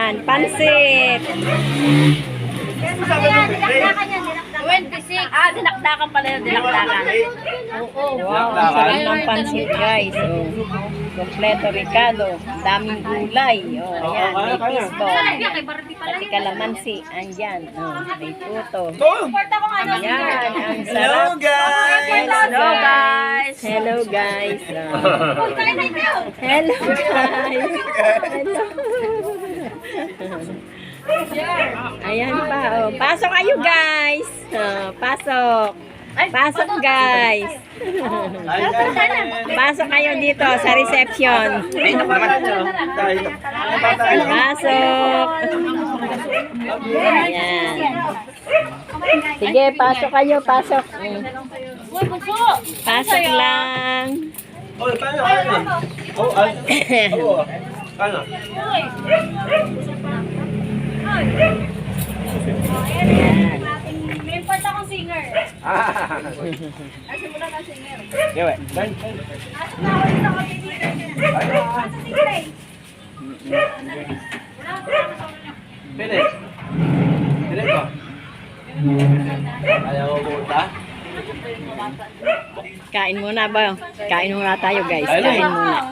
Ayan, pansit. Dinakdakan pala yung dinakdakan. Wow, ang sarap ng pansit, guys. Oh. Kompleto Ricardo. Daming gulay. Oh, ayan, may fishball. Pati kalamansi. Andyan. Oh, may puto. Ayan, ang sarap. Hello guys! Hello, guys. Oh. Hello, guys. Hello. Ayan pa. Oh. Pasok kayo, guys. Oh, pasok. Pasok, guys. Pasok kayo dito sa reception. Pasok. Ayan. Sige, pasok kayo. Pasok. Pasok lang. Oh, paano? Oh, paano? May part akong singer. Ay, simulan ka singer. Dewe. Asok na ako dito kami dito. Asa singer? Pwede. Pwede ko. Ayaw ko pumunta? Kain muna ba? Kain muna tayo, guys. Kain muna.